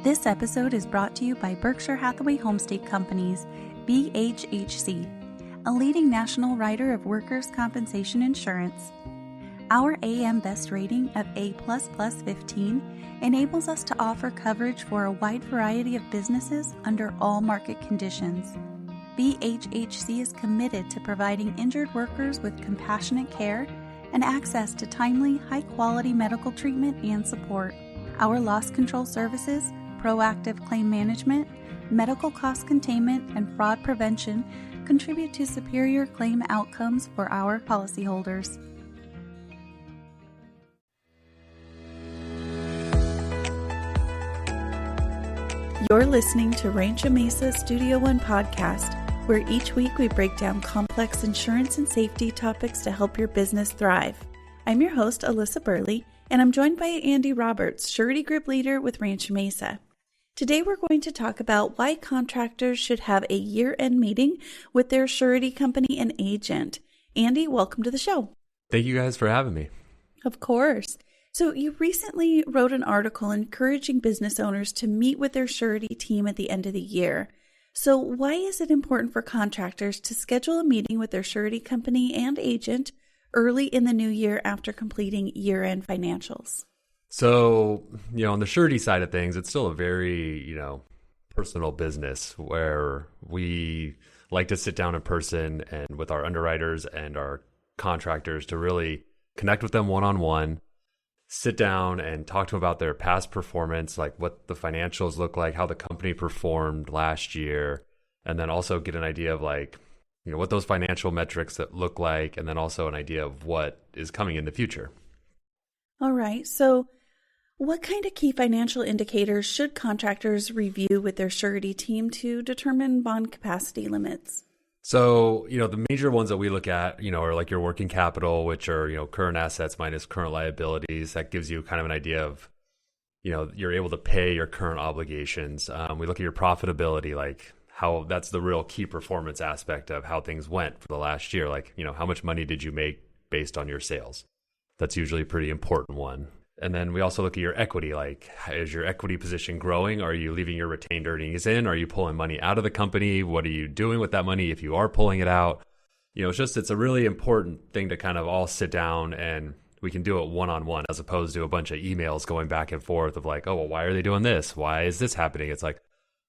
This episode is brought to you by Berkshire Hathaway Homestake Company's BHHC, a leading national writer of workers' compensation insurance. Our AM Best rating of A++ 15 enables us to offer coverage for a wide variety of businesses under all market conditions. BHHC is committed to providing injured workers with compassionate care and access to timely, high-quality medical treatment and support. Our loss control services, proactive claim management, medical cost containment, and fraud prevention contribute to superior claim outcomes for our policyholders. You're listening to Rancho Mesa Studio One podcast, where each week we break down complex insurance and safety topics to help your business thrive. I'm your host, Alyssa Burley, and I'm joined by Andy Roberts, Surety Group Leader with Rancho Mesa. Today we're going to talk about why contractors should have a year-end meeting with their surety company and agent. Andy, welcome to the show. Thank you guys for having me. Of course. So you recently wrote an article encouraging business owners to meet with their surety team at the end of the year. So why is it important for contractors to schedule a meeting with their surety company and agent early in the new year after completing year-end financials? So, on the surety side of things, it's still a very, personal business where we like to sit down in person and with our underwriters and our contractors to really connect with them one-on-one, sit down and talk to them about their past performance, like what the financials look like, how the company performed last year, and then also get an idea of what those financial metrics that look like, and then also an idea of what is coming in the future. All right. So what kind of key financial indicators should contractors review with their surety team to determine bond capacity limits? So, the major ones that we look at, are like your working capital, which are, current assets minus current liabilities. That gives you kind of an idea of, you're able to pay your current obligations. We look at your profitability, like how that's the real key performance aspect of how things went for the last year. Like, how much money did you make based on your sales? That's usually a pretty important one. And then we also look at your equity, like is your equity position growing? Are you leaving your retained earnings in? Are you pulling money out of the company? What are you doing with that money if you are pulling it out? It's a really important thing to kind of all sit down and we can do it one-on-one as opposed to a bunch of emails going back and forth of like, oh, well, why are they doing this? Why is this happening? It's like,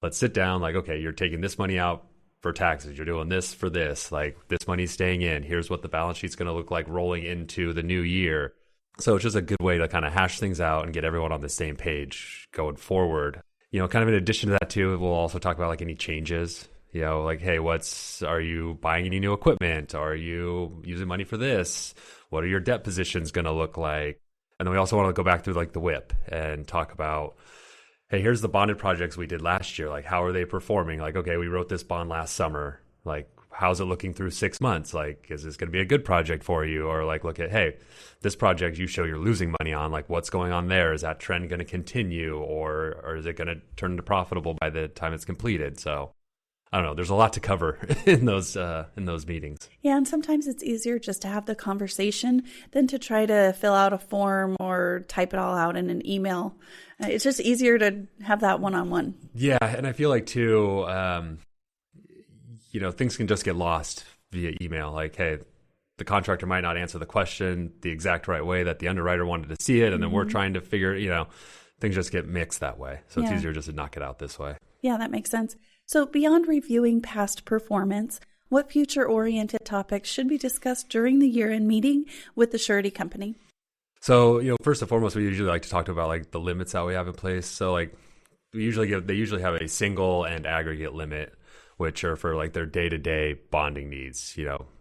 let's sit down like, okay, you're taking this money out for taxes. You're doing this for this, like this money's staying in. Here's what the balance sheet's going to look like rolling into the new year. So it's just a good way to kind of hash things out and get everyone on the same page going forward. Kind of in addition to that too, we'll also talk about like any changes, like, hey, are you buying any new equipment? Are you using money for this? What are your debt positions going to look like? And then we also want to go back through like the WIP and talk about, hey, here's the bonded projects we did last year. Like, how are they performing? Like, okay, we wrote this bond last summer. Like, how's it looking through 6 months? Like, is this going to be a good project for you? Or like, look at, hey, this project you show you're losing money on, like what's going on there? Is that trend going to continue or is it going to turn into profitable by the time it's completed? So I don't know. There's a lot to cover in those meetings. Yeah. And sometimes it's easier just to have the conversation than to try to fill out a form or type it all out in an email. It's just easier to have that one-on-one. Yeah. And I feel like too, things can just get lost via email. Like, hey, the contractor might not answer the question the exact right way that the underwriter wanted to see it. And then we're trying to figure, things just get mixed that way. So it's easier just to knock it out this way. Yeah, that makes sense. So beyond reviewing past performance, what future-oriented topics should be discussed during the year-end meeting with the surety company? So, first and foremost, we usually like to talk about like the limits that we have in place. So like they usually have a single and aggregate limit, which are for like their day-to-day bonding needs.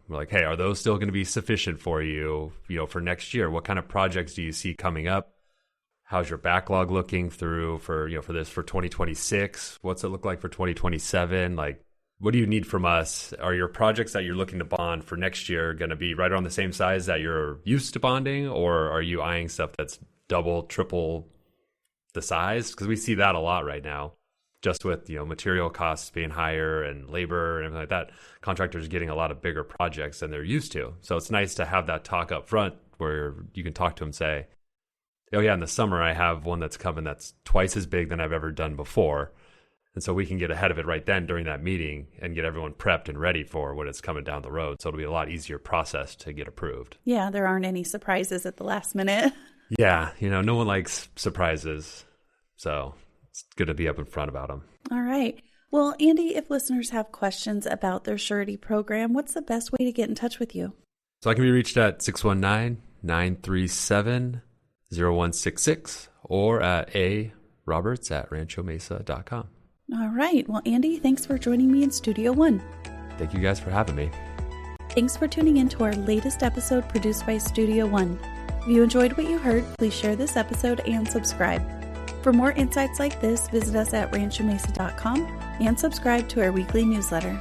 We're like, hey, are those still going to be sufficient for you, for next year? What kind of projects do you see coming up? How's your backlog looking through for 2026? What's it look like for 2027? Like, what do you need from us? Are your projects that you're looking to bond for next year going to be right around the same size that you're used to bonding? Or are you eyeing stuff that's double, triple the size? Because we see that a lot right now. Just with material costs being higher and labor and everything like that, contractors are getting a lot of bigger projects than they're used to. So it's nice to have that talk up front where you can talk to them and say, oh yeah, in the summer I have one that's coming that's twice as big than I've ever done before. And so we can get ahead of it right then during that meeting and get everyone prepped and ready for when it's coming down the road. So it'll be a lot easier process to get approved. Yeah, there aren't any surprises at the last minute. Yeah, no one likes surprises. So it's good to be up in front about them. All right. Well, Andy, if listeners have questions about their Surety program, what's the best way to get in touch with you? So I can be reached at 619-937-0166 or at aroberts@ranchomesa.com. All right. Well, Andy, thanks for joining me in Studio One. Thank you guys for having me. Thanks for tuning in to our latest episode produced by Studio One. If you enjoyed what you heard, please share this episode and subscribe. For more insights like this, visit us at ranchomesa.com and subscribe to our weekly newsletter.